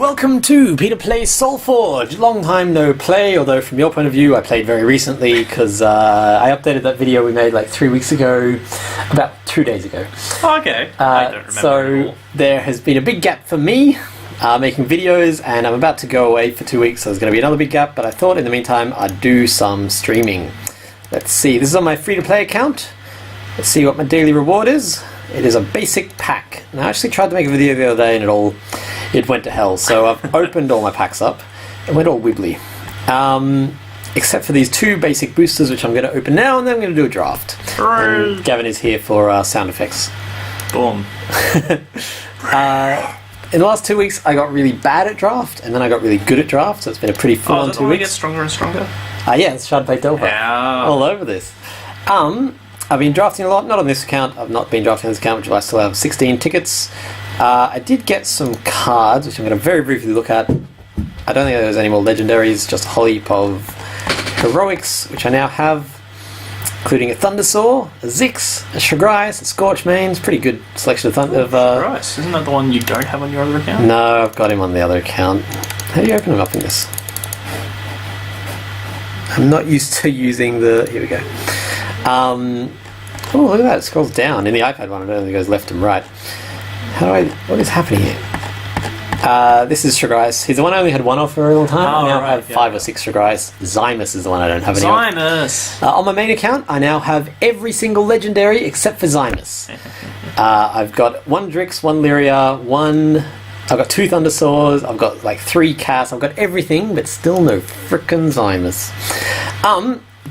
welcome to Peter Plays Solforge. Long time no play, although from your point of view I played very recently because I updated that video we made like 3 weeks ago, about 2 days ago. Oh, okay. I don't remember so there has been a big gap for me making videos, and I'm about to go away for 2 weeks, so there's going to be another big gap, but I thought in the meantime I'd do some streaming. Let's see, this is on my free-to-play account. Let's see what my daily reward is. It is a basic pack. Now, I actually tried to make a video the other day and it went to hell. So I've opened all my packs up. It went all wibbly. Except for these 2 basic boosters, which I'm going to open now, and then I'm going to do a draft. And Gavin is here for sound effects. Boom. In the last 2 weeks, I got really bad at draft, and then I got really good at draft, so it's been a pretty full-on 2 weeks. We get stronger and stronger? Yeah, it's Shardbait Delver. Yeah. All over this. I've been drafting a lot, not on this account. I've not been drafting on this account, which I still have 16 tickets. I did get some cards, which I'm going to very briefly look at. I don't think there's any more legendaries, just a whole heap of heroics, which I now have, including a Thundersaw, a Zix, a Shagrice, a Scorchmane's. Pretty good selection of Shagrice. Isn't that the one you don't have on your other account? No, I've got him on the other account. How do you open him up in this? I'm not used to using the... Here we go. Oh, look at that, it scrolls down. In the iPad one, I don't think it goes left and right. What is happening here? This is Shagrice. He's the one I only had one of for a very long time. I now have 5 or 6 Shagrice. Zymus is the one I don't have anymore. Zymus! On my main account, I now have every single legendary except for Zymus. I've got 1 Drix, 1 Lyria, I've got 2 Thundersaws, I've got like 3 Cass, I've got everything, but still no frickin' Zymus.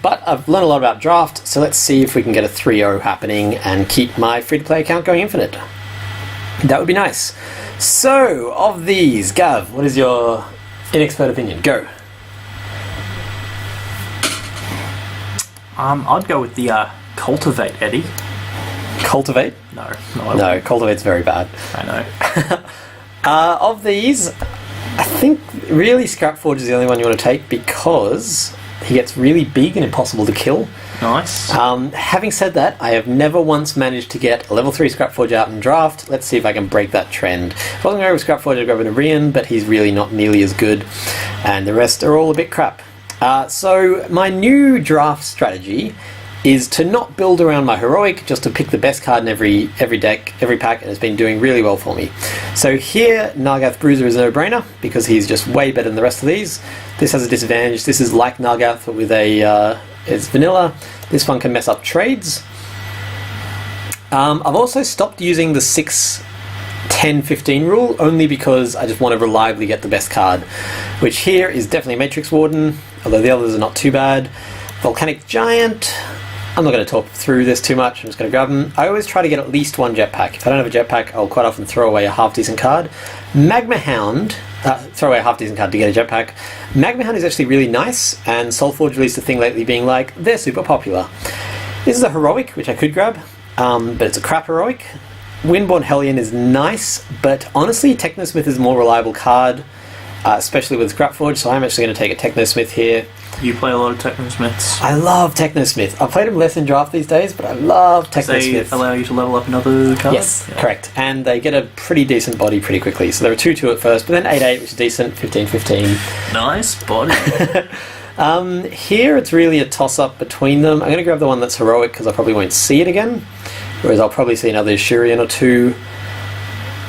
But I've learned a lot about draft, so let's see if we can get a 3-0 happening and keep my free-to-play account going infinite. That would be nice. So, of these, Gav, what is your inexpert opinion? Go. I'd go with the Cultivate, Eddie. Cultivate? No, Cultivate's very bad. I know. Of these, I think really Scrapforge is the only one you want to take because he gets really big and impossible to kill. Nice. Having said that, I have never once managed to get a level 3 Scrapforge out in draft. Let's see if I can break that trend. If I wasn't going with Scrapforge, I'd grab an Arian, but he's really not nearly as good, and the rest are all a bit crap. So my new draft strategy is to not build around my heroic, just to pick the best card in every deck, every pack, and it's been doing really well for me. So here, Nargath Bruiser is a no-brainer, because he's just way better than the rest of these. This has a disadvantage. This is like Nargath, but with it's vanilla. This one can mess up trades. I've also stopped using the 6, 10, 15 rule, only because I just want to reliably get the best card, which here is definitely Matrix Warden, although the others are not too bad. Volcanic Giant. I'm not going to talk through this too much, I'm just going to grab them. I always try to get at least 1 jetpack. If I don't have a jetpack, I'll quite often throw away a half-decent card. Magma Hound, throw away a half-decent card to get a jetpack. Magma Hound is actually really nice, and Solforge released a thing lately being like, they're super popular. This is a heroic, which I could grab, but it's a crap heroic. Windborn Hellion is nice, but honestly, Technosmith is a more reliable card, especially with Scrapforge, so I'm actually going to take a Technosmith here. You play a lot of Technosmiths. I love Technosmith. I've played them less in draft these days, but I love Technosmith. They allow you to level up another card? Yes, yeah. Correct. And they get a pretty decent body pretty quickly. So there are 2-2 at first, but then 8-8, which is decent, 15-15. Nice body. Here it's really a toss-up between them. I'm going to grab the one that's heroic because I probably won't see it again, whereas I'll probably see another Shurian or 2.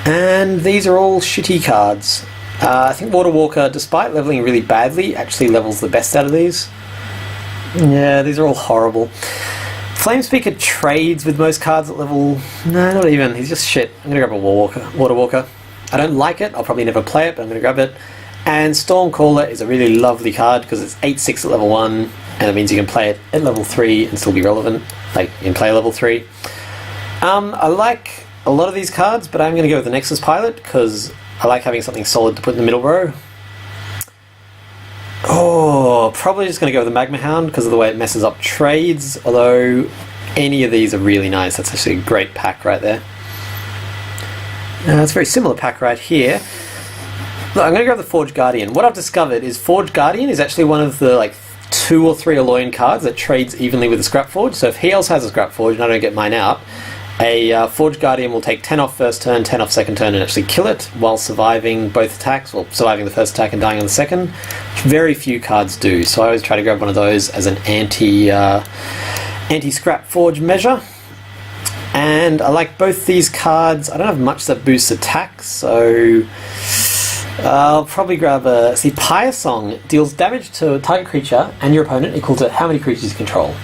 And these are all shitty cards. I think Water Walker, despite leveling really badly, actually levels the best out of these. Yeah, these are all horrible. Flamespeaker trades with most cards at level... No, not even. He's just shit. I'm going to grab a Water Walker. I don't like it. I'll probably never play it, but I'm going to grab it. And Stormcaller is a really lovely card because it's 8-6 at level 1, and it means you can play it at level 3 and still be relevant. Like, you can play level 3. I like a lot of these cards, but I'm going to go with the Nexus Pilot because I like having something solid to put in the middle row. Oh, probably just going to go with the Magma Hound because of the way it messes up trades, although any of these are really nice. That's actually a great pack right there. It's a very similar pack right here. Look, I'm going to grab the Forge Guardian. What I've discovered is Forge Guardian is actually one of the 2 or 3 Alolan cards that trades evenly with the Scrapforge. So if he else has a Scrapforge and I don't get mine out, A Forge Guardian will take 10 off first turn, 10 off second turn, and actually kill it while surviving both attacks, well, surviving the first attack and dying on the second, which very few cards do. So I always try to grab one of those as an anti-scrap Forge measure. And I like both these cards. I don't have much that boosts attacks, so I'll probably grab a... See, Pyre Song deals damage to a target creature and your opponent equal to how many creatures you control.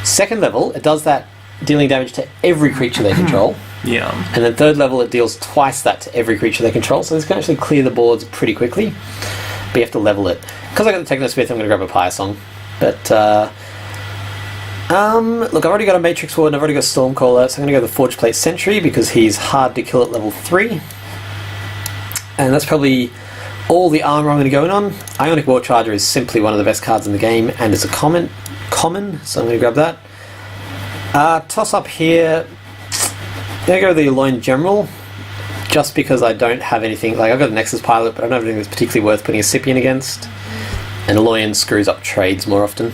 Second level, it does that, dealing damage to every creature they control. Yeah. And then third level, it deals twice that to every creature they control, so this can actually clear the boards pretty quickly, but you have to level it. Because I got the Technosmith, I'm going to grab a Pyre Song. But, look, I've already got a Matrix Ward and I've already got Stormcaller, so I'm going to go the Forge Plate Sentry because he's hard to kill at level 3. And that's probably all the armor I'm going to go in on. Ionic War Charger is simply one of the best cards in the game and is a common, so I'm going to grab that. Toss up here, I'm going to go with the Alolan General, just because I don't have anything, like I've got a Nexus Pilot, but I don't have anything that's particularly worth putting a Scipion against, and Alolan screws up trades more often.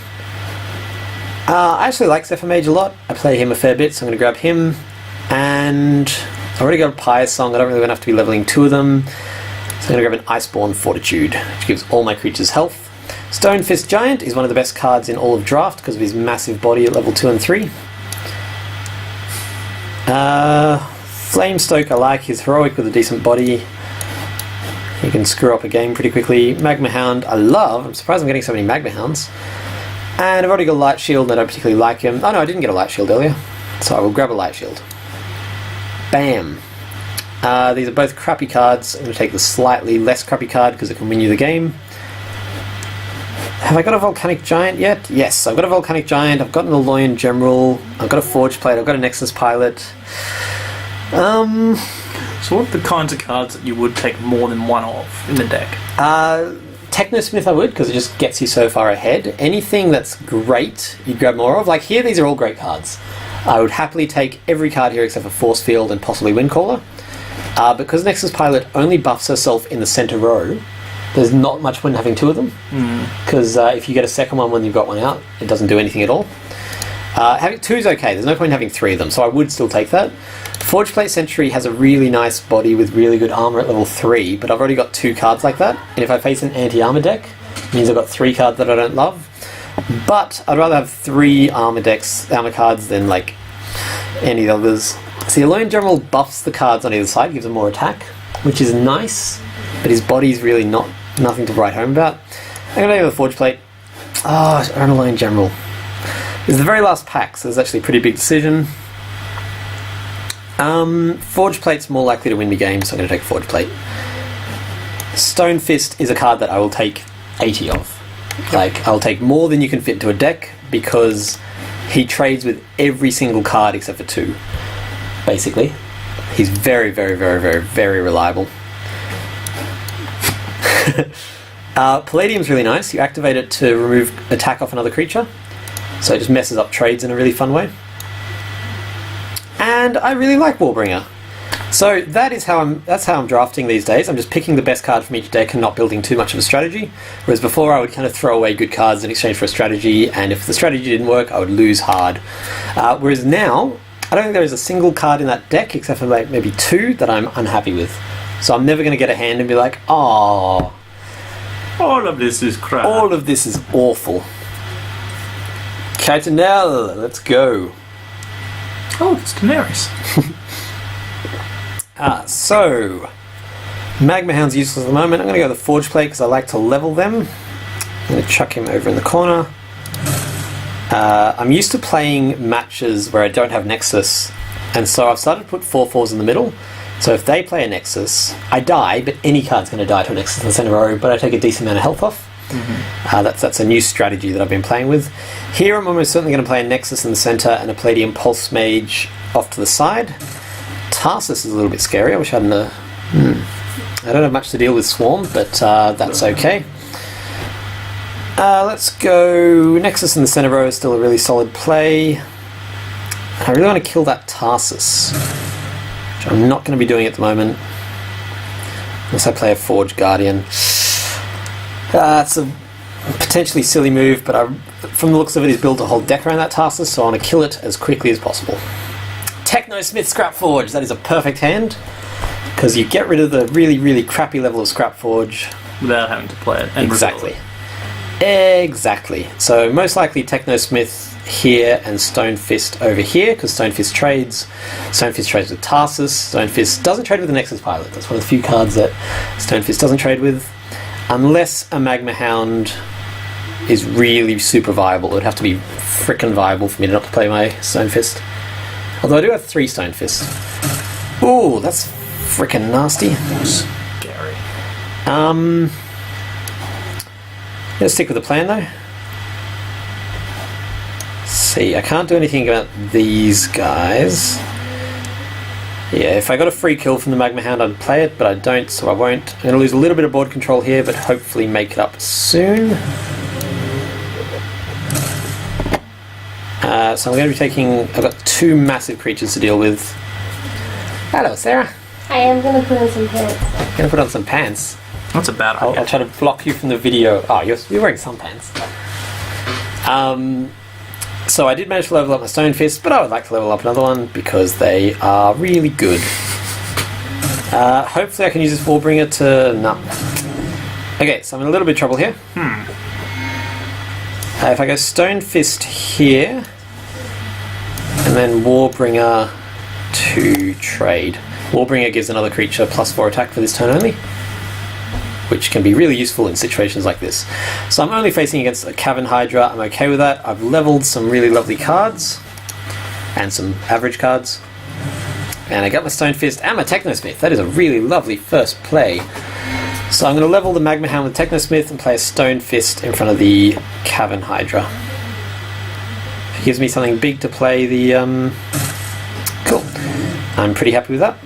I actually like Zephyr Mage a lot, I play him a fair bit, so I'm going to grab him, and I've already got a Pyre Song, I don't really want to have to be leveling 2 of them, so I'm going to grab an Iceborne Fortitude, which gives all my creatures health. Stone Fist Giant is one of the best cards in all of Draft because of his massive body at level 2 and 3. Flamestoke I like, he's heroic with a decent body. He can screw up a game pretty quickly. Magma Hound I love, I'm surprised I'm getting so many Magma Hounds. And I've already got a Light Shield and I don't particularly like him. Oh no, I didn't get a Light Shield earlier, so I will grab a Light Shield. Bam! These are both crappy cards. I'm going to take the slightly less crappy card because it can win you the game. Have I got a Volcanic Giant yet? Yes, I've got a Volcanic Giant, I've got an Alolan General, I've got a Forge Plate, I've got a Nexus Pilot. So what are the kinds of cards that you would take more than one of in the deck? Technosmith I would, because it just gets you so far ahead. Anything that's great, you grab more of. Like here, these are all great cards. I would happily take every card here except for Force Field and possibly Windcaller. Because Nexus Pilot only buffs herself in the center row, there's not much point in having 2 of them. Because if you get a second one when you've got one out, it doesn't do anything at all. Having 2 is okay, there's no point in having 3 of them, so I would still take that. Forge Plate Sentry has a really nice body with really good armor at level 3, but I've already got 2 cards like that, and if I face an anti-armor deck, it means I've got 3 cards that I don't love. But I'd rather have 3 armor cards than like any others. See, Alolan General buffs the cards on either side, gives them more attack, which is nice, but his body's really nothing to write home about. I'm going to go with the Forge Plate. Oh, an Alolan General. It's the very last pack, so it's actually a pretty big decision. Forge Plate's more likely to win me games, so I'm going to take Forge Plate. Stone Fist is a card that I will take 80 of. Like, I'll take more than you can fit into a deck, because he trades with every single card except for 2, basically. He's very, very, very, very, very reliable. Palladium's really nice. You activate it to remove attack off another creature, so it just messes up trades in a really fun way. And I really like Warbringer. So that's how I'm drafting these days. I'm just picking the best card from each deck and not building too much of a strategy. Whereas before I would kind of throw away good cards in exchange for a strategy, and if the strategy didn't work, I would lose hard. Whereas now, I don't think there is a single card in that deck, except for like maybe 2, that I'm unhappy with. So I'm never going to get a hand and be like, oh, all of this is crap. All of this is awful. Chitinel, let's go. Oh, it's Daenerys. So, Magma Hound's useless at the moment. I'm going to go the Forge Plate because I like to level them. I'm going to chuck him over in the corner. I'm used to playing matches where I don't have Nexus, and so I've started to put 4/4s in the middle. So if they play a Nexus, I die, but any card's going to die to a Nexus in the center row, but I take a decent amount of health off. That's a new strategy that I've been playing with. Here I'm almost certainly going to play a Nexus in the center and a Palladium Pulse Mage off to the side. Tarsus is a little bit scary. I wish I hadn't... I don't have much to deal with Swarm, but that's okay. Let's go... Nexus in the center row is still a really solid play. I really want to kill that Tarsus, which I'm not going to be doing at the moment. Unless I play a Forge Guardian. It's a potentially silly move, but from the looks of it, he's built a whole deck around that Tarsus, so I want to kill it as quickly as possible. Technosmith Scrapforge. That is a perfect hand because you get rid of the really, really crappy level of Scrapforge without having to play it. And exactly. Exactly. So most likely Technosmith here and Stonefist over here because Stonefist trades. Stonefist trades with Tarsus. Stonefist doesn't trade with the Nexus Pilot. That's one of the few cards that Stonefist doesn't trade with, unless a Magma Hound is really super viable. It would have to be frickin' viable for me not to play my Stonefist. Although I do have 3 Stonefists. Ooh, that's frickin' nasty. Scary. Let's stick with the plan though. See, I can't do anything about these guys. Yeah, if I got a free kill from the Magma Hound, I'd play it, but I don't, so I won't. I'm going to lose a little bit of board control here, but hopefully make it up soon. So I'm going to be taking... I've got 2 massive creatures to deal with. Hello, Sarah. I am going to put on some pants. Going to put on some pants. That's a bad idea. I'll try to block you from the video. Oh, you're wearing some pants. So I did manage to level up my Stonefist, but I would like to level up another one because they are really good. Hopefully I can use this Warbringer to... No. Okay, so I'm in a little bit of trouble here. If I go Stonefist here, and then Warbringer to trade. Warbringer gives another creature +4 attack for this turn only, which can be really useful in situations like this. So I'm only facing against a Gavin Hydra. I'm okay with that. I've leveled some really lovely cards and some average cards, and I got my Stonefist and my Technosmith. That is a really lovely first play. So I'm going to level the Magma Hound with Technosmith and play a Stonefist in front of the Gavin Hydra. It gives me something big to play the... Cool. I'm pretty happy with that.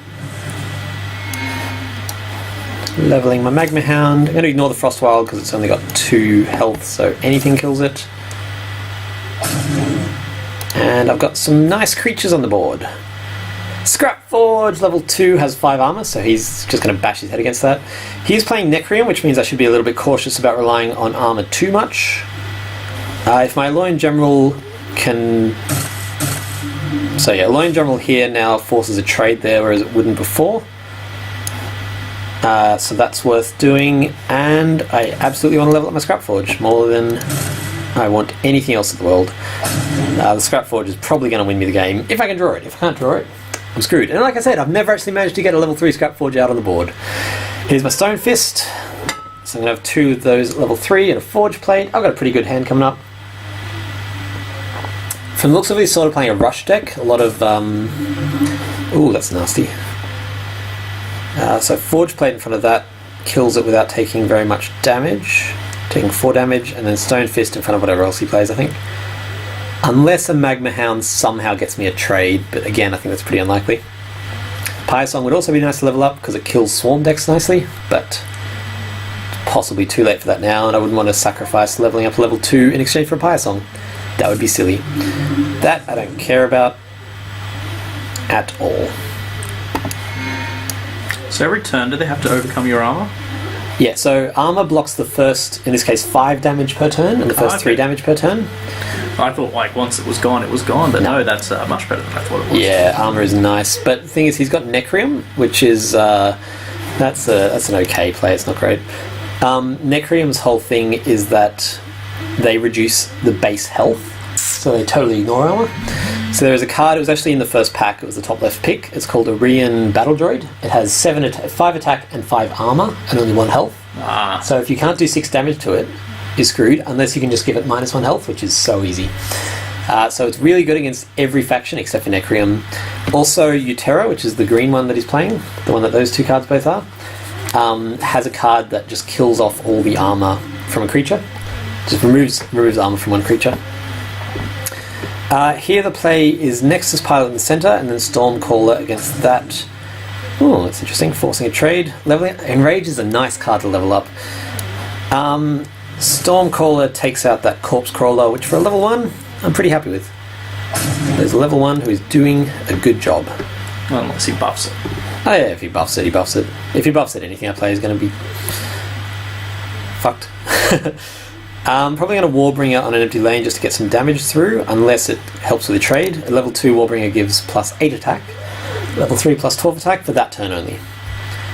Leveling my Magma Hound. I'm going to ignore the Frostwild because it's only got 2 health, so anything kills it. And I've got some nice creatures on the board. Scrapforge, level 2, has 5 armor, so he's just going to bash his head against that. He's playing Necrium, which means I should be a little bit cautious about relying on armor too much. If my Loin General can... So yeah, Loin General here now forces a trade there, whereas it wouldn't before. So that's worth doing, and I absolutely want to level up my Scrapforge more than I want anything else in the world. The Scrapforge is probably going to win me the game if I can draw it. If I can't draw it, I'm screwed. And like I said, I've never actually managed to get a level 3 Scrapforge out on the board. Here's my Stonefist. So I'm going to have 2 of those at level 3 and a Forge Plate. I've got a pretty good hand coming up. From the looks of it, he's sort of playing a rush deck. A lot of... Ooh, that's nasty. So Forge Plate in front of that kills it without taking very much damage. Taking 4 damage, and then Stonefist in front of whatever else he plays, I think. Unless a Magma Hound somehow gets me a trade, but again, I think that's pretty unlikely. Pyresong would also be nice to level up because it kills Swarm decks nicely, but possibly too late for that now, and I wouldn't want to sacrifice leveling up to level 2 in exchange for a Pyresong. That would be silly. That I don't care about at all. So every turn, do they have to overcome your armor? Yeah, so armor blocks the first, in this case, 5 damage per turn, and the first 3 damage per turn. I thought, like, once it was gone, but no, that's much better than I thought it was. Yeah, armor is nice, but the thing is, he's got Necrium, which is, that's an okay play, it's not great. Necrium's whole thing is that they reduce the base health, so they totally ignore armor. So there is a card, it was actually in the first pack, it was the top left pick, it's called Arian Battle Droid. It has 5 attack and 5 armor, and only 1 health. So if you can't do 6 damage to it, you're screwed, unless you can just give it -1 health, which is so easy. So it's really good against every faction except for Necrium. Also, Utera, which is the green one that he's playing, the one that those 2 cards both are, has a card that just kills off all the armor from a creature. Just removes armor from one creature. Here the play is Nexus Pilot in the center, and then Stormcaller against that. Oh, that's interesting. Forcing a trade. Leveling. Enrage is a nice card to level up. Stormcaller takes out that Corpse Crawler, which for a level 1, I'm pretty happy with. There's a level 1 who is doing a good job. Unless he buffs it. Oh yeah, if he buffs it, he buffs it. If he buffs it, anything I play is going to be fucked. Probably going to Warbringer on an empty lane just to get some damage through, unless it helps with a trade. A level 2 Warbringer gives plus 8 attack, level 3 plus 12 attack for that turn only.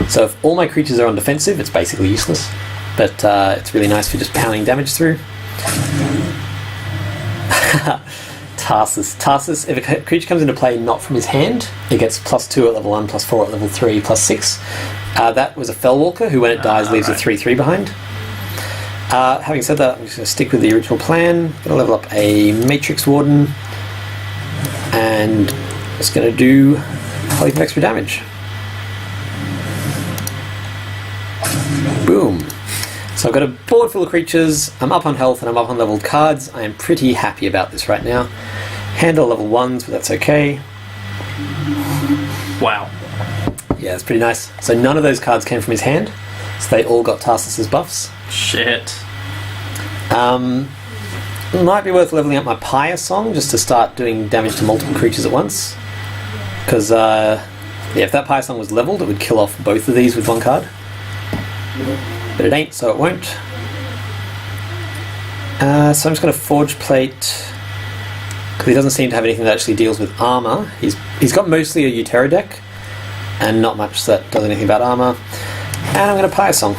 So if all my creatures are on defensive, it's basically useless, but it's really nice for just pounding damage through. Tarsus. Tarsus, if a creature comes into play not from his hand, it gets plus 2 at level 1, plus 4 at level 3, plus 6. That was a Fellwalker who, when it dies, leaves a 3/3 behind. Having said that, I'm just going to stick with the original plan. Going to level up a Matrix Warden, and just going to do a heap of extra damage. Boom. So I've got a board full of creatures, I'm up on health and I'm up on leveled cards. I am pretty happy about this right now. Handle level 1s, but that's okay. Wow. Yeah, it's pretty nice. So none of those cards came from his hand, so they all got Tarsus's buffs. Shit. Might be worth leveling up my Pyre Song just to start doing damage to multiple creatures at once. Because, if that Pyre Song was leveled, it would kill off both of these with one card. But it ain't, so it won't. So I'm just going to Forge Plate, because he doesn't seem to have anything that actually deals with armor. He's got mostly a Utera deck, and not much that does anything about armor. And I'm going to Pyre Song.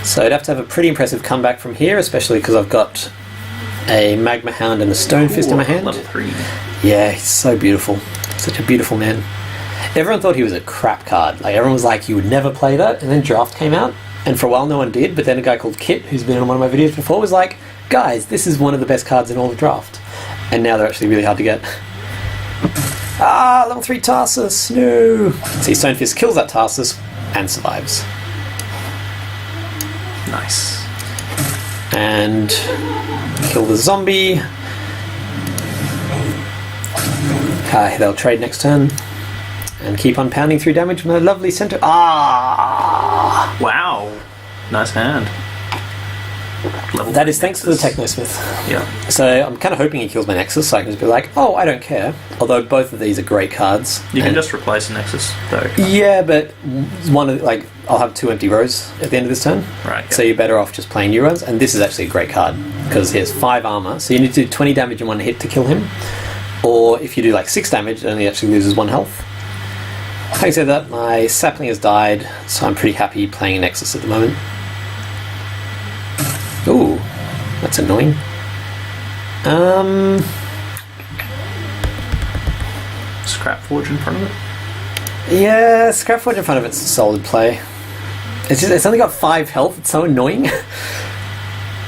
So I'd have to have a pretty impressive comeback from here, especially because I've got a Magma Hound and a Stone Fist in my hand. Level 3. Yeah, he's so beautiful. Such a beautiful man. Everyone thought he was a crap card. Like, everyone was like, you would never play that. And then Draft came out, and for a while no one did, but then a guy called Kit, who's been on one of my videos before, was like, guys, this is one of the best cards in all of Draft. And now they're actually really hard to get. Level 3 Tarsus, no! See, Stone Fist kills that Tarsus and survives. Nice. And kill the zombie. They'll trade next turn. And keep on pounding through damage from the lovely center. Wow. Nice hand. Level That 3 is thanks to the Technosmith. Yeah. So I'm kind of hoping he kills my Nexus, so I can just be like, oh, I don't care. Although both of these are great cards. You can just replace the Nexus, though. Yeah, but I'll have 2 empty rows at the end of this turn. Right. Yeah. So you're better off just playing new runs. And this is actually a great card, because he has 5 armor. So you need to do 20 damage in one hit to kill him. Or if you do like 6 damage, it only actually loses 1 health. Having said that, my Sapling has died, so I'm pretty happy playing a Nexus at the moment. Ooh, that's annoying. Scrapforge in front of it? Yeah, Scrapforge in front of it's a solid play. It's only got 5 health, it's so annoying. I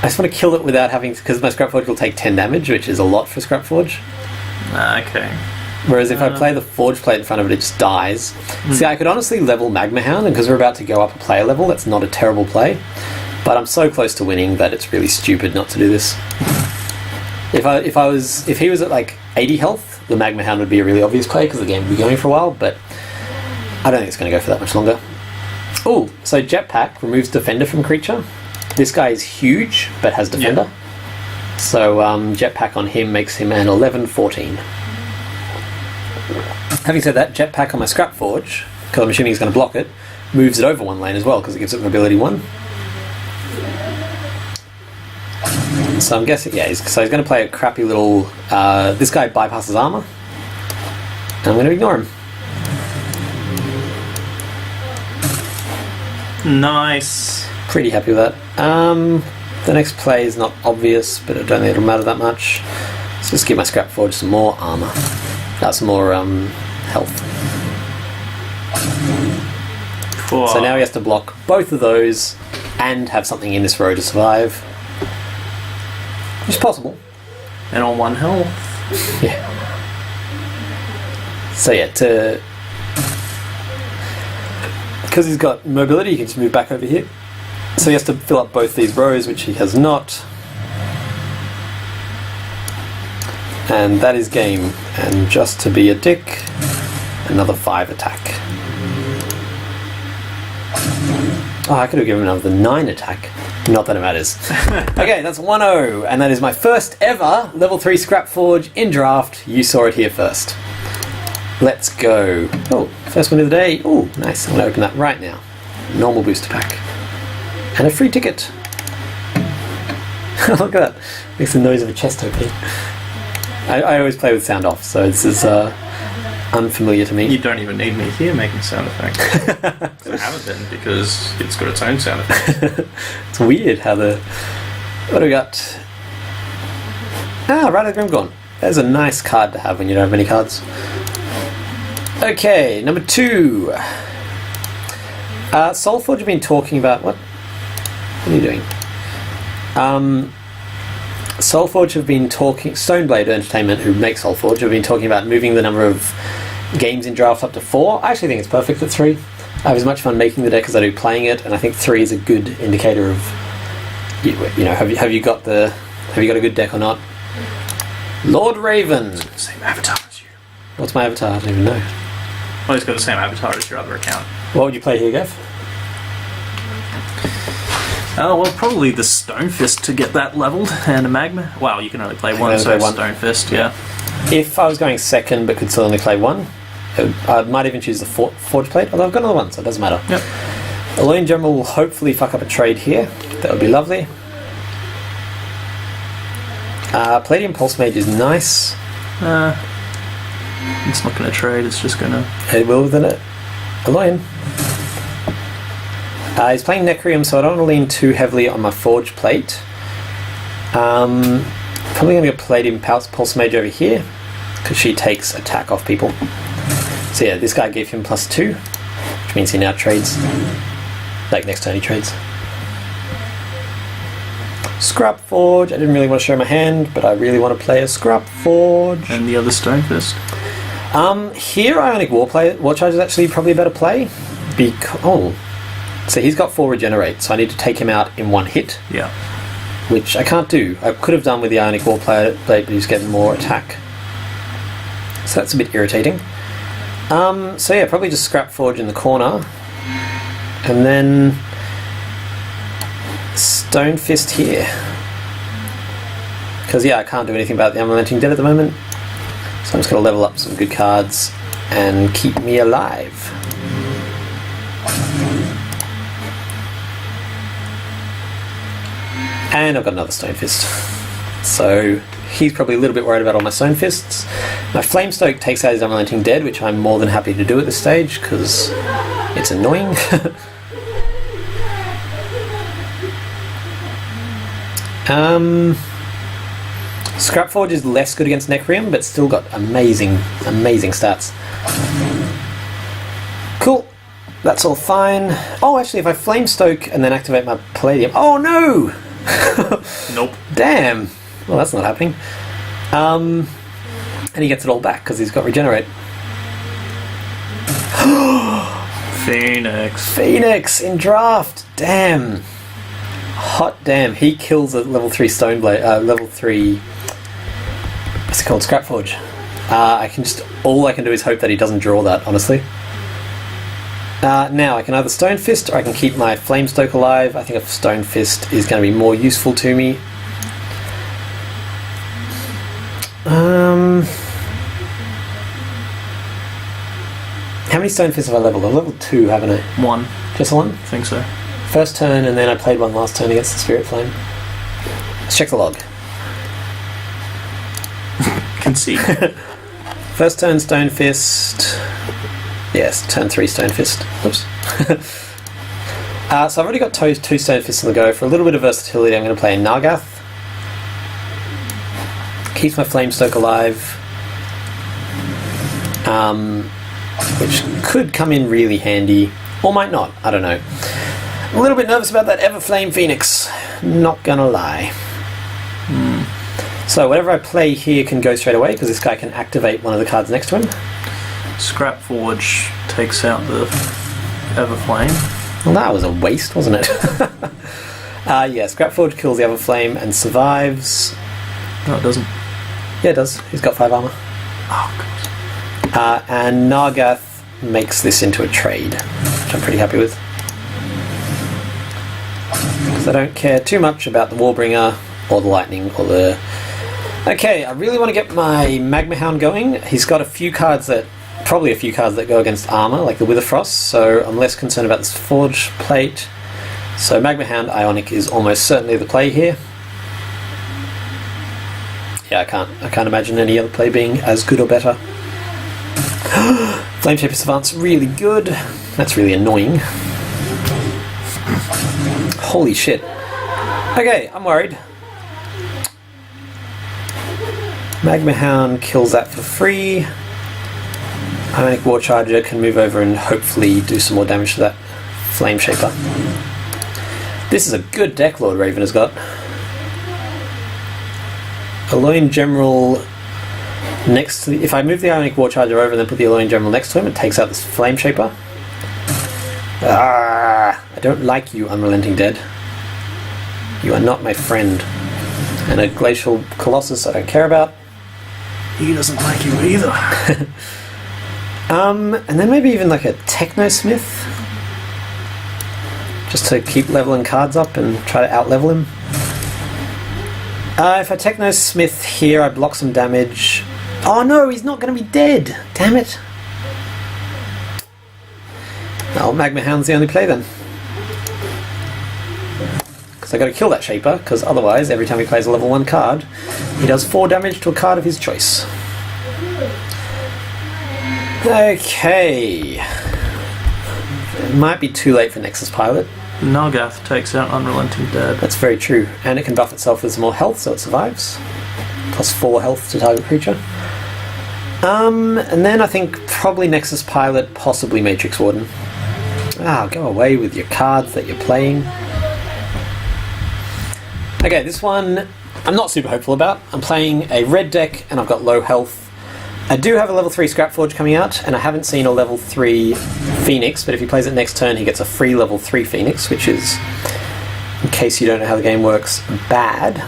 just want to kill it without having to, because my Scrapforge will take 10 damage, which is a lot for Scrapforge. Okay. Whereas if I play the Forge Plate in front of it, it just dies. See, I could honestly level Magma Hound, and because we're about to go up a player level, that's not a terrible play. But I'm so close to winning that it's really stupid not to do this. If he was at like 80 health, the Magma Hound would be a really obvious play because the game would be going for a while, but I don't think it's going to go for that much longer. Oh, so Jetpack removes Defender from creature. This guy is huge, but has Defender. Yeah. So Jetpack on him makes him an 11/14. Having said that, Jetpack on my Scrapforge, because I'm assuming he's going to block it, moves it over 1 lane as well, because it gives it mobility 1. So I'm guessing, yeah, he's going to play a crappy little... this guy bypasses armor, and I'm going to ignore him. Nice. Pretty happy with that. The next play is not obvious, but I don't think it'll matter that much. So just give my Scrapforge some more armor. That's more health. Cool. So now he has to block both of those and have something in this row to survive. It's possible. And on 1 health. Yeah. So yeah, because he's got mobility, he can just move back over here. So he has to fill up both these rows, which he has not. And that is game. And just to be a dick, another 5 attack. Oh, I could have given him another 9 attack. Not that it matters. Okay, that's 1-0, and that is my first ever level 3 Scrapforge in Draft. You saw it here first. Let's go. Oh, first one of the day. Oh, nice. I'm going to open that right now. Normal booster pack. And a free ticket. Look at that. Makes the noise of a chest opening. I always play with sound off, so this is unfamiliar to me. You don't even need me here making sound effects. I haven't been because it's got its own sound effects. It's weird how the... What do we got? Ah, Rite of the Grimgorn. There's a nice card to have when you don't have many cards. Okay, number 2. Solforge have been talking about... What are you doing? Solforge have been talking... Stoneblade Entertainment, who makes Solforge, have been talking about moving the number of games in draft up to 4. I actually think it's perfect at 3. I have as much fun making the deck as I do playing it, and I think 3 is a good indicator of... You know, have you got a good deck or not? Lord Raven. It's got the same avatar as you. What's my avatar? I don't even know. Well, it's got the same avatar as your other account. What would you play here, Gav? Oh, well, probably the Stonefist to get that leveled, and a Magma. Wow, you can only play one, so Stonefist, yeah. If I was going second but could still only play one, I might even choose the Forge Plate, although I've got another one, so it doesn't matter. Yep. Alone General will hopefully fuck up a trade here. That would be lovely. Palladium Pulse Mage is nice. It's not going to trade, it's just going to... It will with it. Alone. He's playing Necrium, so I don't want to lean too heavily on my Forge Plate. Probably going to get Palladium Pulse Mage over here, because she takes attack off people. So yeah, this guy gave him +2, which means he now trades. Like next turn he trades. Scrap Forge. I didn't really want to show my hand, but I really want to play a Scrap Forge. And the other Stonefist? Here Ionic War Charge is actually probably a better play. So he's got 4 regenerate, so I need to take him out in one hit. Yeah. Which I can't do. I could have done with the Ionic War Plate, but he's getting more attack. So that's a bit irritating. So yeah, probably just Scrap Forge in the corner. And then Stonefist here. Because yeah, I can't do anything about the Unrelenting Dead at the moment. So I'm just going to level up some good cards and keep me alive. And I've got another Stonefist. So he's probably a little bit worried about all my Stonefists. My Flamestoke takes out his Unrelenting Dead, which I'm more than happy to do at this stage, because it's annoying. Scrapforge is less good against Necrium, but still got amazing stats. Cool. That's all fine. Oh, actually, if I Flamestoke and then activate my Palladium... Oh, no! Nope. Damn. Well, that's not happening. And he gets it all back because he's got Regenerate. Phoenix in draft. Damn. Hot damn. He kills a level 3 Stoneblade. Level 3... What's it called? Scrapforge. All I can do is hope that he doesn't draw that, honestly. Now, I can either Stonefist or I can keep my Flamestoke alive. I think a Stonefist is going to be more useful to me. How many Stonefists have I leveled? I've leveled 2, haven't I? 1. Just 1? I think so. First turn, and then I played 1 last turn against the Spirit Flame. Let's check the log. Concede. First turn Stonefist. Yes, turn 3 Stonefist. Oops. So I've already got 2 Stonefists on the go. For a little bit of versatility, I'm going to play a Nargath. Keeps my Flamestoke alive. Which could come in really handy. Or might not. I don't know. I'm a little bit nervous about that Everflame Phoenix. Not gonna lie. So whatever I play here can go straight away, because this guy can activate one of the cards next to him. Scrapforge takes out the Everflame. Well, that was a waste, wasn't it? Yeah, Scrapforge kills the Everflame and survives. No, it doesn't. Yeah, it does. He's got 5 armor. Oh, God. And Nargath makes this into a trade, which I'm pretty happy with. Because I don't care too much about the Warbringer, or the Lightning, or the... Okay, I really want to get my Magma Hound going. He's got a few cards that probably a few cards that go against armor, like the Witherfrost, so I'm less concerned about this Forge Plate. So Magma Hound Ionic is almost certainly the play here. Yeah, I can't imagine any other play being as good or better. Flameshaper Savant's really good. That's really annoying. Holy shit. Okay, I'm worried. Magma Hound kills that for free. Ionic War Charger can move over and hopefully do some more damage to that Flameshaper. This is a good deck Lord Raven has got. Alone General next to if I move the Ionic War Charger over and then put the Alone General next to him, it takes out this Flameshaper. Ah, I don't like you, Unrelenting Dead. You are not my friend. And a Glacial Colossus I don't care about. He doesn't like you either. And then maybe even like a Technosmith. Just to keep leveling cards up and try to out-level him. If I Technosmith here, I block some damage. Oh no, he's not going to be dead! Damn it! Oh, Magma Hound's the only play then. Because I got to kill that Shaper, because otherwise, every time he plays a level 1 card, he does 4 damage to a card of his choice. Okay. It might be too late for Nexus Pilot. Nargath takes out Unrelenting Dead. That's very true. And it can buff itself with some more health, so it survives. Plus 4 health to target creature. And then I think probably Nexus Pilot, possibly Matrix Warden. Ah, go away with your cards that you're playing. Okay, this one I'm not super hopeful about. I'm playing a red deck and I've got low health. I do have a level 3 Scrapforge coming out, and I haven't seen a level 3 Phoenix, but if he plays it next turn, he gets a free level 3 Phoenix, which is, in case you don't know how the game works, bad.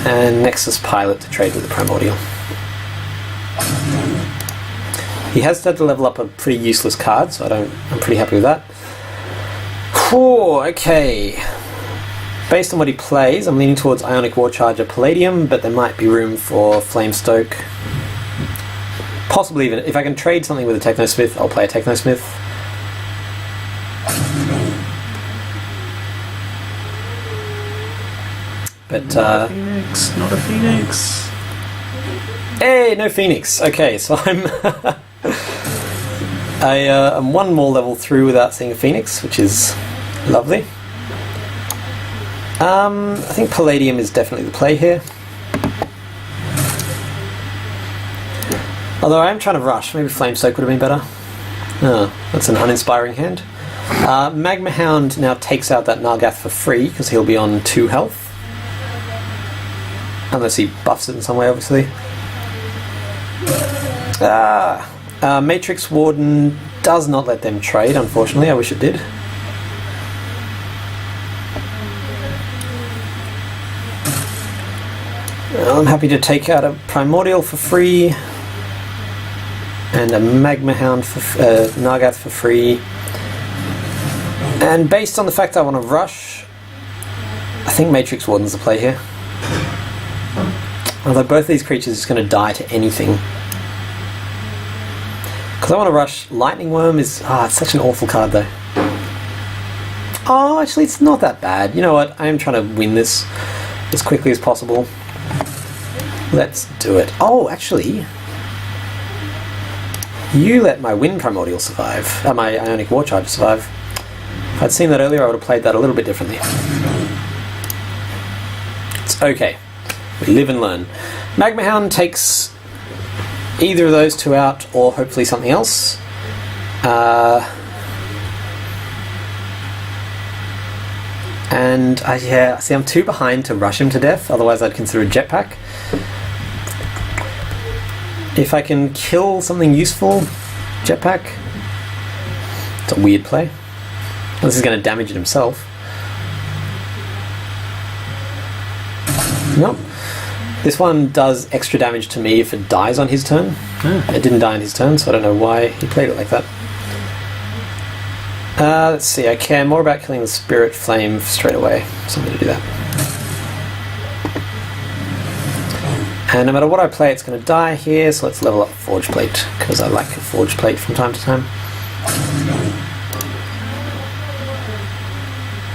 And Nexus Pilot to trade with the Primordial. He has started to level up a pretty useless card, so I'm pretty happy with that. Whew, okay. Based on what he plays, I'm leaning towards Ionic War Charger Palladium, but there might be room for Flamestoke. Possibly even, if I can trade something with a Technosmith, I'll play a Technosmith. But, not a Phoenix, not a Phoenix. Hey, no Phoenix. Okay, so I'm one more level through without seeing a Phoenix, which is lovely. I think Palladium is definitely the play here. Although I am trying to rush, maybe Flamestoke would have been better. Oh, that's an uninspiring hand. Magma Hound now takes out that Nargath for free, because he'll be on 2 health. Unless he buffs it in some way, obviously. Matrix Warden does not let them trade, unfortunately. I wish it did. I'm happy to take out a Primordial for free, and a Magma Hound for Nargath for free. And based on the fact I want to rush, I think Matrix Warden's the play here. Although both these creatures are going to die to anything. Because I want to rush. Lightning Worm is... it's such an awful card though. Oh, actually it's not that bad. You know what? I am trying to win this as quickly as possible. Let's do it. Oh, actually, you let my Wind Primordial survive. My Ionic War Charger survive. If I'd seen that earlier, I would have played that a little bit differently. It's okay. We live and learn. Magma Hound takes either of those 2 out, or hopefully something else. And yeah, see, I'm too behind to rush him to death. Otherwise, I'd consider a Jetpack. If I can kill something useful, Jetpack. It's a weird play. This is going to damage it himself. Nope. This one does extra damage to me if it dies on his turn. It didn't die on his turn, so I don't know why he played it like that. Let's see, I care more about killing the Spirit Flame straight away, so I'm going to do that. And no matter what I play, it's going to die here, so let's level up Forge Plate, because I like a Forge Plate from time to time.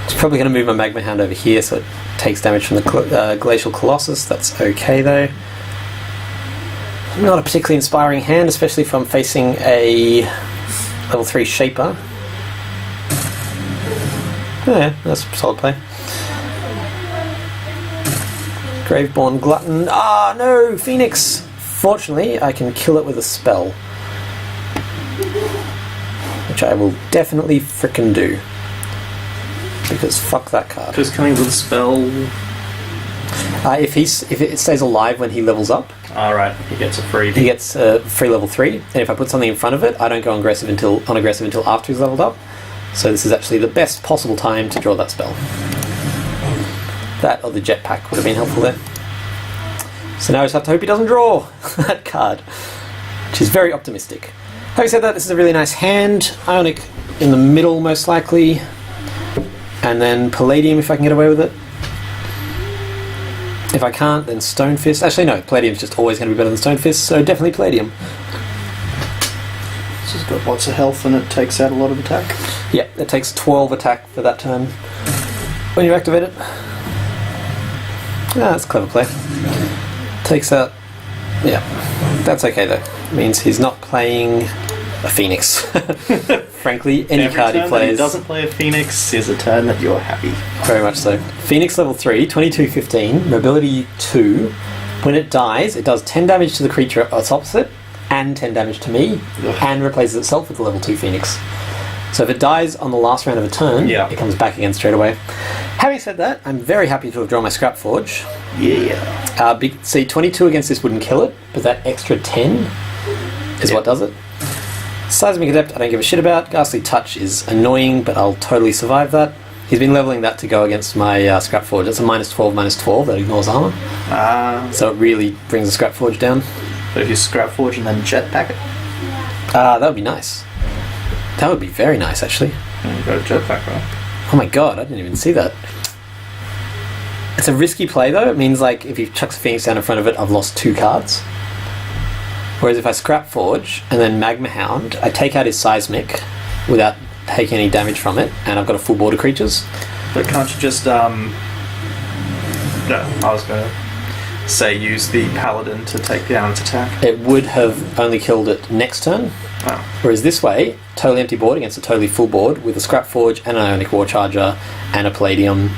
It's probably going to move my Magma Hound over here, so it takes damage from the Glacial Colossus. That's okay, though. Not a particularly inspiring hand, especially if I'm facing a level 3 Shaper. Yeah, that's a solid play. Graveborn Glutton. Ah, no! Phoenix! Fortunately, I can kill it with a spell. Which I will definitely frickin' do. Because fuck that card. Just killing with a spell. If it stays alive when he levels up. Alright, he gets a free. He gets a free level 3. And if I put something in front of it, I don't go on aggressive until after he's leveled up. So this is actually the best possible time to draw that spell. That or the jetpack would have been helpful there. So now I just have to hope he doesn't draw that card, which is very optimistic. Having said that, this is a really nice hand. Ionic in the middle, most likely. And then Palladium if I can get away with it. If I can't, then Stone Fist. Actually, no, Palladium's just always going to be better than Stone Fist, so definitely Palladium. This has got lots of health and it takes out a lot of attack. Yeah, it takes 12 attack for that turn when you activate it. That's a clever play. Takes out... Yeah, that's okay though. It means he's not playing a Phoenix. Frankly, any card he plays... He doesn't play a Phoenix is a turn that you're happy. Very much so. Phoenix level 3, 22-15, mobility 2. When it dies, it does 10 damage to the creature it's opposite, and 10 damage to me, and replaces itself with the level 2 Phoenix. So if it dies on the last round of a turn, it comes back again straight away. Having said that, I'm very happy to have drawn my Scrap Forge. Yeah. See, 22 against this wouldn't kill it, but that extra 10 is what does it. Seismic Adept I don't give a shit about. Ghastly Touch is annoying, but I'll totally survive that. He's been leveling that to go against my Scrap Forge. It's a -12 that ignores armor. So it really brings the Scrap Forge down. But if you Scrap Forge and then jetpack it? That would be nice. That would be very nice, actually. And go jetpack, right? Oh my god, I didn't even see that. It's a risky play, though. It means, like, if he chucks a Phoenix down in front of it, I've lost 2 cards. Whereas if I Scrap Forge and then Magma Hound, I take out his Seismic without taking any damage from it, and I've got a full board of creatures. But can't you just, No, I was going to say use the Paladin to take down its attack. It would have only killed it next turn. Oh. Whereas this way, totally empty board against a totally full board with a Scrap Forge and an Ionic War Charger and a Palladium.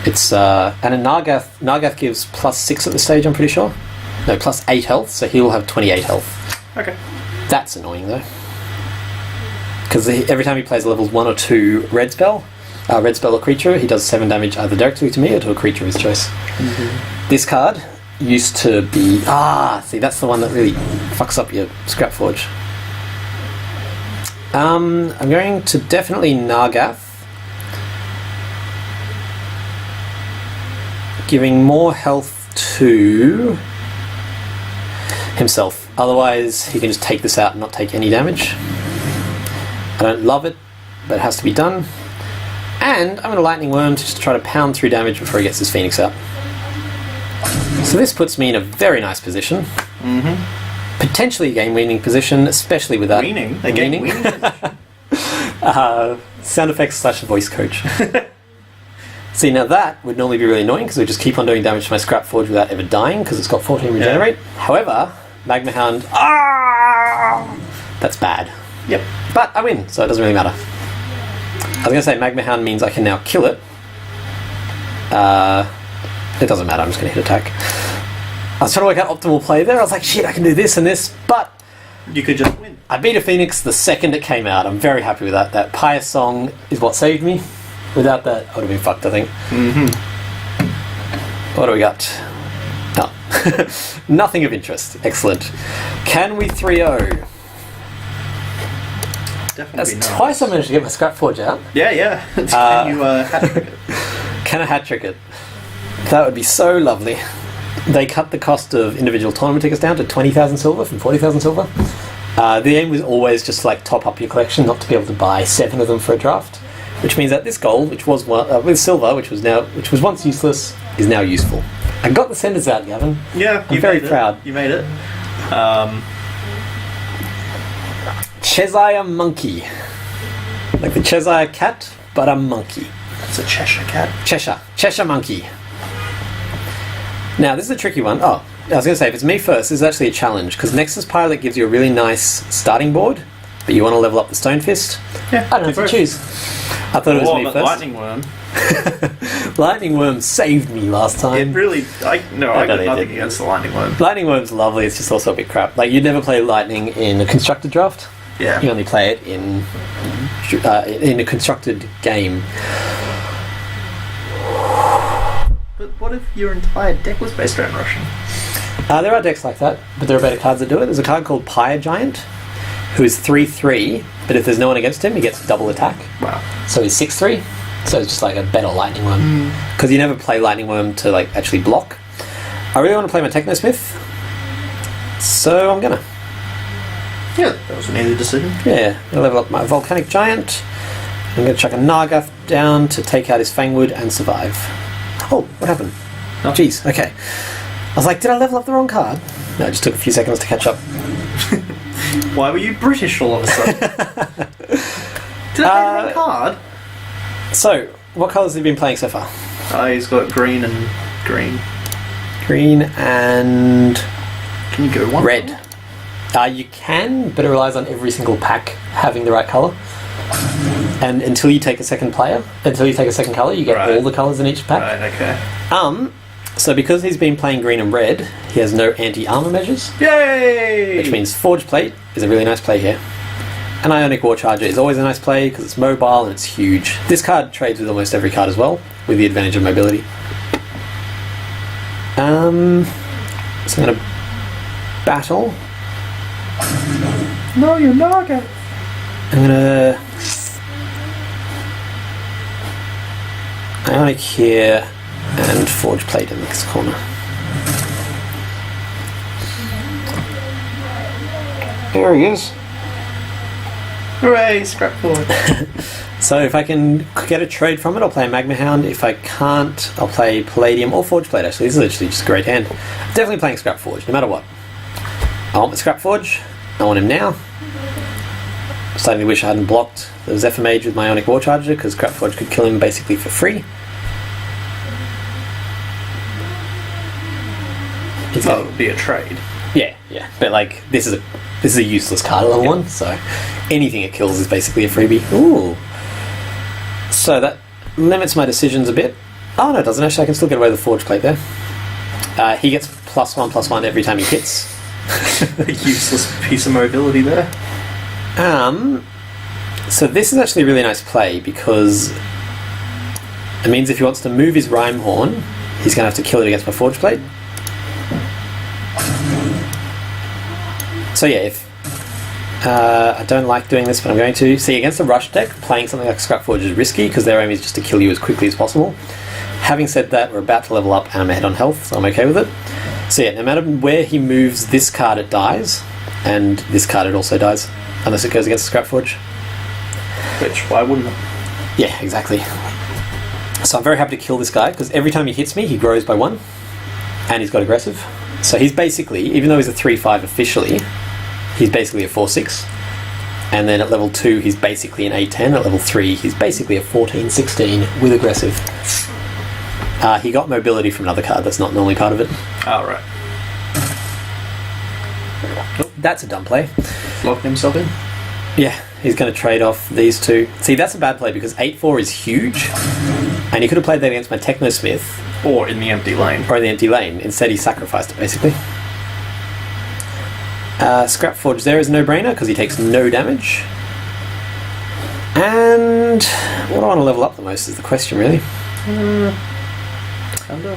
It's and a Nargath gives +6 at this stage, I'm pretty sure. No, +8 health, so he'll have 28 health. Okay. That's annoying though. Because every time he plays a levels 1 or 2 red spell or creature, he does 7 damage either directly to me or to a creature of his choice. Mm-hmm. This card used to be... see, that's the one that really fucks up your Scrap Forge. I'm going to definitely Nargath. Giving more health to himself. Otherwise, he can just take this out and not take any damage. I don't love it, but it has to be done. And I'm going to Lightning Worm to just try to pound through damage before he gets his Phoenix out. So this puts me in a very nice position. Mm-hmm. Potentially a game-winning position, especially with that... Winning? A game-winning position? Sound effects / voice coach. See, now that would normally be really annoying because it would just keep on doing damage to my Scrap Forge without ever dying because it's got 14 regenerate. However, Magma Hound... That's bad. Yep. But I win, so it doesn't really matter. I was going to say Magma Hound means I can now kill it. It doesn't matter, I'm just going to hit attack. I was trying to work out optimal play there. I was like, shit, I can do this and this, but... You could just win. I beat a Phoenix the second it came out. I'm very happy with that. That Pious Song is what saved me. Without that, I would have been fucked, I think. Mm-hmm. What do we got? Oh. Nothing of interest. Excellent. Can we 3-0? Definitely That's nice. twice I managed to get my Scrap Forge out. Yeah. Can you hat-trick it? Can I hat-trick it? That would be so lovely. They cut the cost of individual tournament tickets down to 20,000 silver from 40,000 silver. The aim was always just like top up your collection, not to be able to buy 7 of them for a draft. which means that this gold, which was with silver, which was once useless, is now useful. I got the senders out, Gavin. Yeah, I'm very proud. You made it. Cheshire monkey, like the Cheshire cat, but a monkey. It's a Cheshire cat. Cheshire monkey. Now, this is a tricky one. Oh, I was going to say, if it's me first, this is actually a challenge, because Nexus Pilot gives you a really nice starting board, but you want to level up the Stone Fist. Yeah, I don't know if to choose. I thought it was me first. Lightning Worm. Lightning Worm saved me last time. It really... I got nothing against the Lightning Worm. Lightning Worm's lovely, it's just also a bit crap. Like, you'd never play Lightning in a constructed draft. Yeah. You only play it in a constructed game. But what if your entire deck was based around Russian? There are decks like that, but there are better cards that do it. There's a card called Pyre Giant, who is 3/3, but if there's no one against him, he gets double attack. Wow. So he's 6/3, so it's just like a better Lightning Worm. Because you never play Lightning Worm to like actually block. I really want to play my Technosmith, so I'm gonna. Yeah, that was an easy decision. Yeah, I'll level up my Volcanic Giant. I'm gonna chuck a Nargath down to take out his Fangwood and survive. Oh, what happened? Oh. Jeez, okay. I was like, did I level up the wrong card? No, it just took a few seconds to catch up. Why were you British all of a sudden? Did I play the wrong card? So, what colours have you been playing so far? He's got green and green. Green and... Can you go one? Red. You can, but it relies on every single pack having the right colour. And until you take a second colour, you get all the colours in each pack. Right, okay. So because he's been playing green and red, he has no anti-armour measures. Yay! Which means Forge Plate is a really nice play here. An Ionic War Charger is always a nice play because it's mobile and it's huge. This card trades with almost every card as well, with the advantage of mobility. So I'm going to battle. No, you're not. I'm going to... Ionic here and Forge Plate in this corner. There he is. Hooray, scrap forward. So if I can get a trade from it, I'll play a Magma Hound. If I can't, I'll play Palladium or Forge Plate actually. This is literally just a great hand. Definitely playing Scrap Forge, no matter what. I want the Scrap Forge. I want him now. I'm starting to wish I hadn't blocked the Zephyr Mage with my Ionic War Charger, because Scrap Forge could kill him basically for free. That would be a trade. Yeah. But like this is a useless card at level 1, so anything it kills is basically a freebie. Ooh. So that limits my decisions a bit. Oh no, it doesn't actually. I can still get away with the Forge Plate there. He gets +1/+1 every time he hits. A useless piece of mobility there. So this is actually a really nice play because it means if he wants to move his Rhyme Horn, he's going to have to kill it against my Forge Plate. So yeah, if I don't like doing this, but I'm going to. See, against a rush deck, playing something like Scrap Forge is risky because their aim is just to kill you as quickly as possible. Having said that, we're about to level up and I'm ahead on health, so I'm okay with it. So yeah, no matter where he moves this card, it dies, and this card, it also dies, unless it goes against the Scrap Forge. Which, why wouldn't it? Yeah, exactly. So I'm very happy to kill this guy, because every time he hits me, he grows by 1, and he's got aggressive. So he's basically, even though he's a 3/5 officially, he's basically a 4/6. And then at level 2, he's basically an 8/10. At level 3, he's basically a 14/16 with aggressive. He got mobility from another card that's not normally part of it. Oh, right. Oh, that's a dumb play. Locking himself in? Yeah, he's going to trade off these two. See, that's a bad play because 8/4 is huge. And he could have played that against my Technosmith. Or in the empty lane. Or in the empty lane. Instead, he sacrificed it, basically. Scrap Forge there is a no-brainer because he takes no damage. And what do I want to level up the most is the question, really.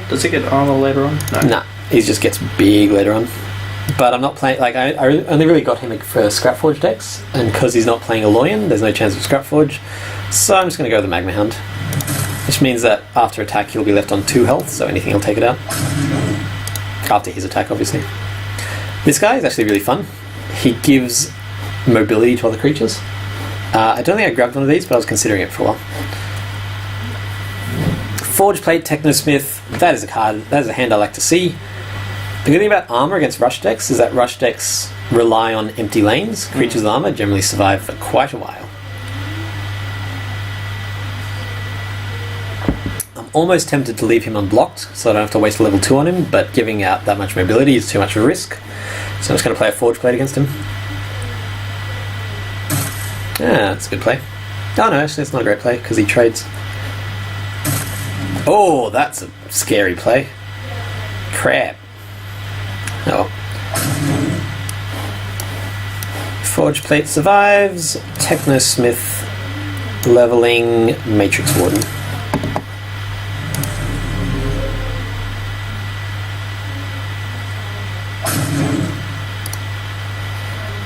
Does he get armor later on? No. Nah, he just gets big later on. But I'm not playing, like, I only really got him for Scrap Forge decks, and because he's not playing a Loyan, there's no chance of Scrap Forge. So I'm just going to go with the Magma Hound. Which means that after attack he'll be left on 2 health, so anything will take it out. After his attack, obviously. This guy is actually really fun. He gives mobility to other creatures. I don't think I grabbed one of these, but I was considering it for a while. Forge Plate, Technosmith, that is a card, that is a hand I like to see. The good thing about armor against rush decks is that rush decks rely on empty lanes. Creatures with armor generally survive for quite a while. I'm almost tempted to leave him unblocked, so I don't have to waste a level 2 on him, but giving out that much mobility is too much of a risk. So I'm just going to play a Forge Plate against him. Yeah, that's a good play. Oh no, actually it's not a great play, because he trades. Oh, that's a scary play. Crap. Oh. Forge Plate survives. Technosmith leveling Matrix Warden.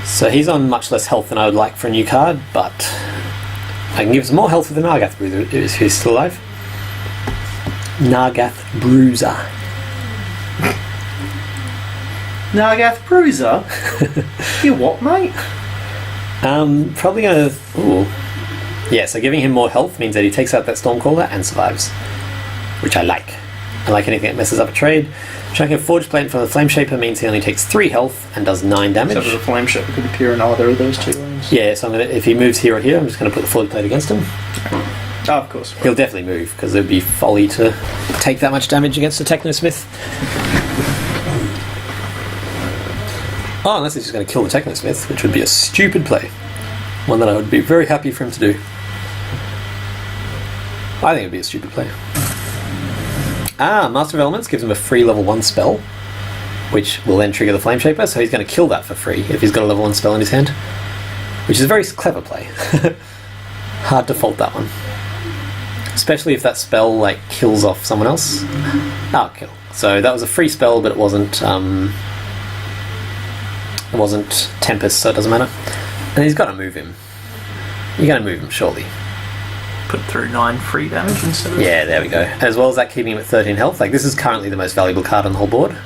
So he's on much less health than I would like for a new card, but I can give some more health with the Nargath Bruiser if he's still alive. Nargath Bruiser. Nargath Bruiser? You what, mate? Probably gonna... Ooh. Yeah, so giving him more health means that he takes out that Stormcaller and survives. Which I like. I like anything that messes up a trade. Chucking a Forge Plate from the Flame Shaper means he only takes 3 health and does 9 damage. So the Flame Shaper could appear in either of those 2 lanes. Yeah, so I'm gonna, if he moves here or here, I'm just going to put the Forge Plate against him. Oh, of course. He'll definitely move, because it would be folly to take that much damage against a Technosmith. Oh, unless he's just going to kill the Technosmith, which would be a stupid play. One that I would be very happy for him to do. I think it would be a stupid play. Master of Elements gives him a free level 1 spell, which will then trigger the Flame Shaper, so he's going to kill that for free if he's got a level 1 spell in his hand. Which is a very clever play. Hard to fault that one. Especially if that spell, like, kills off someone else. Kill. So that was a free spell, but it wasn't Tempest, so it doesn't matter. And he's got to move him. You're going to move him, surely. Put through 9 free damage instead of... Yeah, there we go. As well as that keeping him at 13 health. Like, this is currently the most valuable card on the whole board.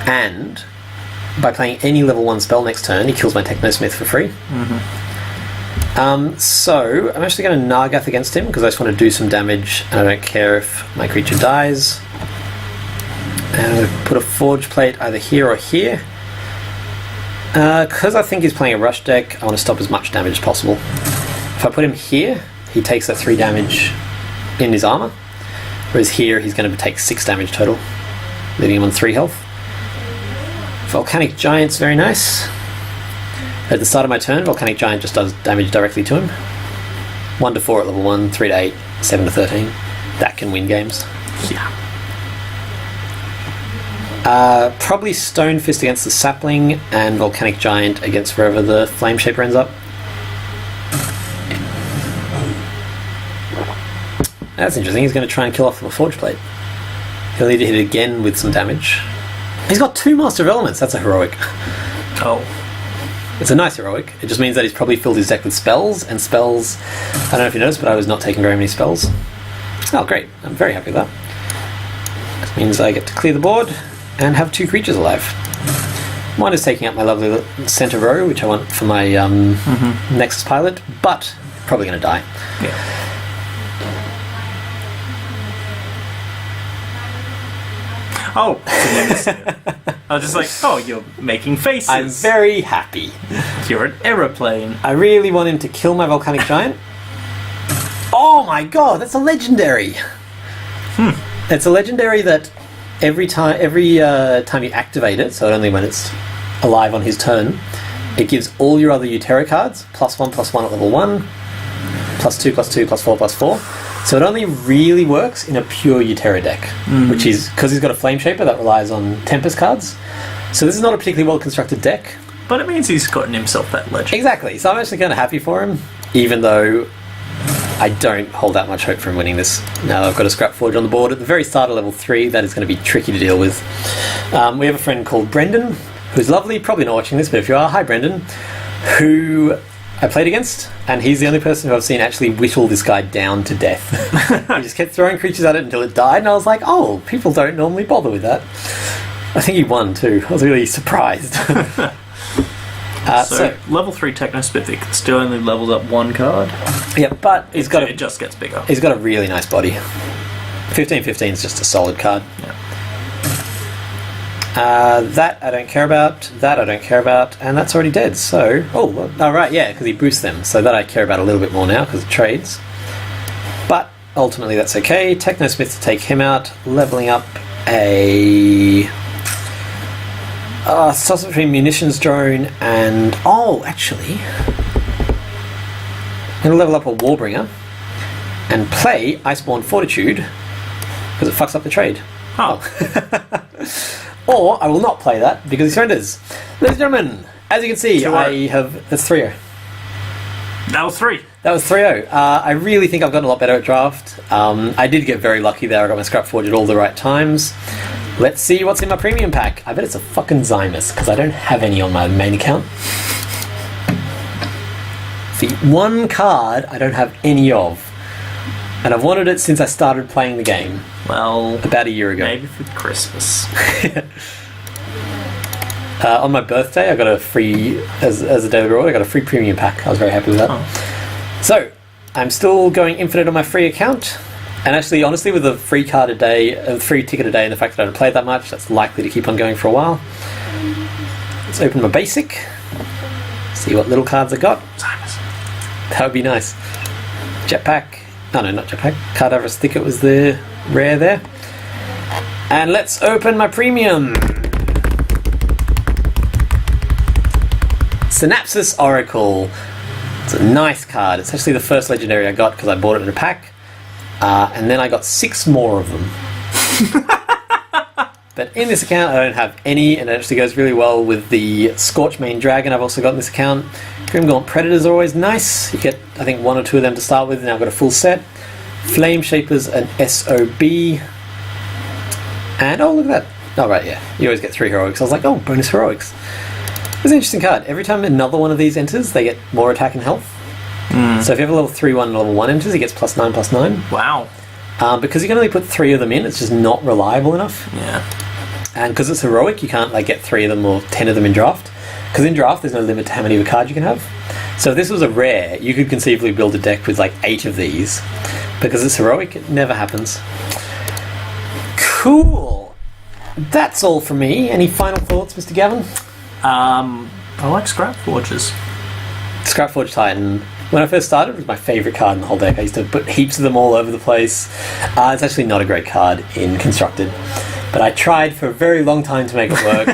And by playing any level 1 spell next turn, he kills my Technosmith for free. So I'm actually going to Nargath against him, because I just want to do some damage, and I don't care if my creature dies. And I'm going to put a Forge Plate either here or here. Because I think he's playing a rush deck, I want to stop as much damage as possible. If I put him here, he takes that 3 damage in his armor, whereas here he's going to take 6 damage total, leaving him on 3 health. Volcanic Giant's very nice. At the start of my turn, Volcanic Giant just does damage directly to him. 1 to 4 at level 1, 3 to 8, 7 to 13. That can win games. Yeah. Probably Stone Fist against the Sapling, and Volcanic Giant against wherever the Flame Shaper ends up. That's interesting. He's going to try and kill off the Forge Plate. He'll need to hit it again with some damage. He's got 2 Master of Elements. That's a heroic. Oh. It's a nice heroic. It just means that he's probably filled his deck with spells, and spells... I don't know if you noticed, but I was not taking very many spells. Oh, great. I'm very happy with that. This means I get to clear the board and have 2 creatures alive. One is taking up my lovely center row, which I want for my Nexus Pilot, but probably going to die. Yeah. Oh, I was just like, oh, you're making faces. I'm very happy. You're an aeroplane. I really want him to kill my Volcanic Giant. Oh my god, that's a legendary. It's a legendary that every time you activate it, so only when it's alive on his turn, it gives all your other Utera cards +1/+1 at level 1, +2/2, +4/4. So it only really works in a pure Utera deck, which is because he's got a Flame Shaper that relies on Tempest cards. So this is not a particularly well constructed deck. But it means he's gotten himself that legend. Exactly. So I'm actually kind of happy for him, even though I don't hold that much hope for him winning this. Now I've got a Scrap Forge on the board at the very start of level 3. That is going to be tricky to deal with. We have a friend called Brendan, who's lovely. Probably not watching this, but if you are, hi Brendan. Who I played against, and he's the only person who I've seen actually whittle this guy down to death. He just kept throwing creatures at it until it died, and I was like, oh, people don't normally bother with that. I think he won too. I was really surprised. So level 3 Technospithic still only levels up 1 card. Yeah, but it just gets bigger. He's got a really nice body. 15/15 is just a solid card. Yeah. That I don't care about. That I don't care about, and that's already dead. So, right, yeah, because he boosts them. So that I care about a little bit more now because it trades. But ultimately, that's okay. Technosmith to take him out, leveling up a toss between munitions drone and actually, I'm gonna level up a Warbringer and play Iceborne Fortitude because it fucks up the trade. Or I will not play that because he surrenders. Ladies and gentlemen, as you can see, that's 3-0. That was 3. That was 3-0. I really think I've gotten a lot better at draft. I did get very lucky there. I got my Scrap Forge at all the right times. Let's see what's in my premium pack. I bet it's a fucking Zymus because I don't have any on my main account. See, one card I don't have any of. And I've wanted it since I started playing the game. Well, about a year ago. Maybe for Christmas. On my birthday, I got a free, as a David Roy, I got a free premium pack. I was very happy with that. Oh. So, I'm still going infinite on my free account. And actually, honestly, with a free card a day, a free ticket a day, and the fact that I don't play that much, that's likely to keep on going for a while. Let's open my basic. See what little cards I got. That would be nice. Jetpack. Oh no, not Jetpack. Cadaverous Thicket was the rare there. And let's open my premium. Synapsis Oracle. It's a nice card. It's actually the first legendary I got because I bought it in a pack. And then I got 6 more of them. But in this account I don't have any, and it actually goes really well with the Scorchmane Dragon I've also got in this account. Grimgaunt Predators are always nice. You get, I think, 1 or 2 of them to start with, and now I've got a full set. Flame Shapers and SOB. And, look at that. Oh, right, yeah. You always get 3 heroics. I was like, bonus heroics. It's an interesting card. Every time another one of these enters, they get more attack and health. So if you have a level 3-1 and level 1 enters, he gets +9/+9. Wow. Because you can only put 3 of them in, it's just not reliable enough. Yeah. And because it's heroic, you can't get 3 of them or 10 of them in draft. Because in draft, there's no limit to how many of a card you can have. So if this was a rare, you could conceivably build a deck with 8 of these. Because it's heroic, it never happens. Cool. That's all from me. Any final thoughts, Mr. Gavin? I like Scrap Forges. Scrapforge Titan. When I first started, it was my favourite card in the whole deck. I used to put heaps of them all over the place. It's actually not a great card in Constructed. But I tried for a very long time to make it work.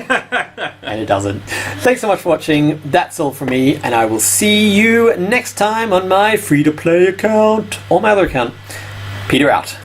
And it doesn't. Thanks so much for watching. That's all from me. And I will see you next time on my free-to-play account. Or my other account. Peter out.